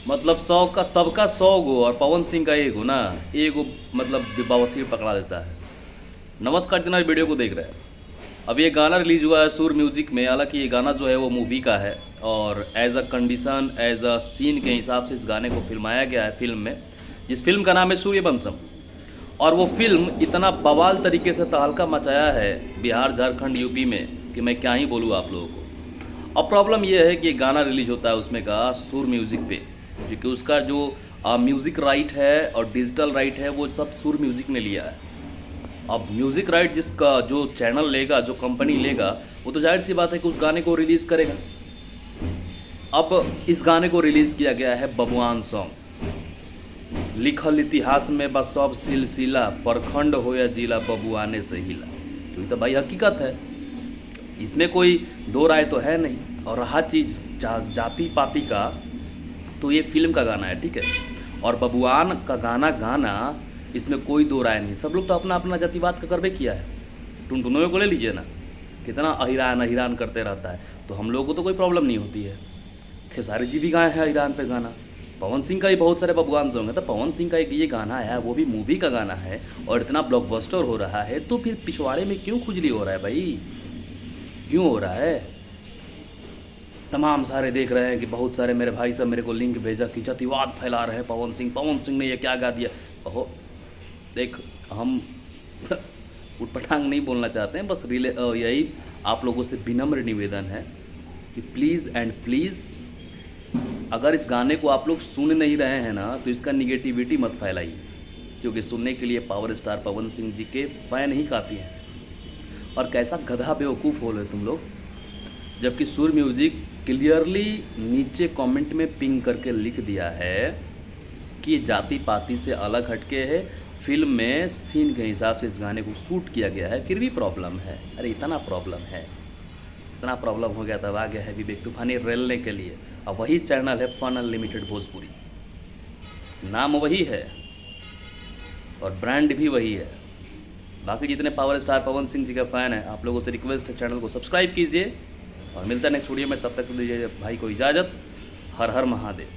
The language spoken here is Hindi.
मतलब 100 का सबका 100 गो और पवन सिंह का एक हो ना, एक मतलब बवासीर पकड़ा देता है। नमस्कार जितना वीडियो को देख रहे हैं, अब ये गाना रिलीज हुआ है सुर म्यूजिक में। हालांकि ये गाना जो है वो मूवी का है और as a condition, as a scene के हिसाब से इस गाने को फिल्माया गया है फिल्म में, जिस फिल्म का नाम है सूर्यवंशम। और वो फिल्म इतना बवाल तरीके से तहलका मचाया है बिहार, झारखंड, यूपी में कि मैं क्या ही बोलूँ आप लोगों को। अब प्रॉब्लम यह है कि गाना रिलीज होता है उसमें का सुर म्यूजिक पे, क्योंकि उसका जो म्यूज़िक राइट है और डिजिटल राइट है वो सब सुर म्यूज़िक ने लिया है। अब म्यूज़िक राइट जिसका जो चैनल लेगा, जो कंपनी लेगा, वो तो जाहिर सी बात है कि उस गाने को रिलीज़ करेगा। अब इस गाने को रिलीज़ किया गया है बबुआन सॉन्ग। लिखल इतिहास में बस सब सिलसिला, परखंड हो या जिला, बबुआने से हिला। तो ये तो भाई हकीकत है, इसमें कोई दो राय तो है नहीं। और रहा चीज़ जाति पाति का, तो ये फिल्म का गाना है, ठीक है। और बबुआन का गाना इसमें कोई दो राय नहीं। सब लोग तो अपना अपना जातिवाद का करवे किया है। टुनटुनों को ले लीजिए ना, कितना अहिरान अहिरान करते रहता है, तो हम लोगों को तो कोई प्रॉब्लम नहीं होती है। खेसारी जी भी गाए हैं अहिरान पे गाना, पवन सिंह का ही बहुत सारे बबुआन सॉन्ग है। तो पवन सिंह का एक ये गाना है, वो भी मूवी का गाना है और इतना ब्लॉकबस्टर हो रहा है, तो फिर पिछवाड़े में क्यों खुजली हो रहा है भाई, क्यों हो रहा है? तमाम सारे देख रहे हैं कि बहुत सारे मेरे भाई सब मेरे को लिंक भेजा कि जातिवाद फैला रहे हैं पवन सिंह ने ये क्या गा दिया। ओहो देख, हम उटपटांग नहीं बोलना चाहते हैं, बस यही आप लोगों से विनम्र निवेदन है कि प्लीज़ एंड प्लीज़, अगर इस गाने को आप लोग सुन नहीं रहे हैं ना, तो इसका निगेटिविटी मत फैलाइए, क्योंकि सुनने के लिए पावर स्टार पवन सिंह जी के फ़ैन ही काफ़ी हैं। और कैसा गधा बेवकूफ़ हो रहे तुम लोग, जबकि सुर म्यूज़िक क्लियरली नीचे कमेंट में पिंग करके लिख दिया है कि ये जाति पाति से अलग हटके है, फिल्म में सीन के हिसाब से इस गाने को शूट किया गया है, फिर भी प्रॉब्लम है। अरे इतना प्रॉब्लम है, इतना प्रॉब्लम हो गया तब आ गया है विवेक तूफानी रेलने के लिए। अब वही चैनल है फन अनलिमिटेड भोजपुरी, नाम वही है और ब्रांड भी वही है। बाकी जितने पावर स्टार पवन सिंह जी का फ़ैन है, आप लोगों से रिक्वेस्ट है चैनल को सब्सक्राइब कीजिए और मिलता है नेक्स्ट वीडियो में। तब तक दीजिए भाई को इजाज़त। हर हर महादेव।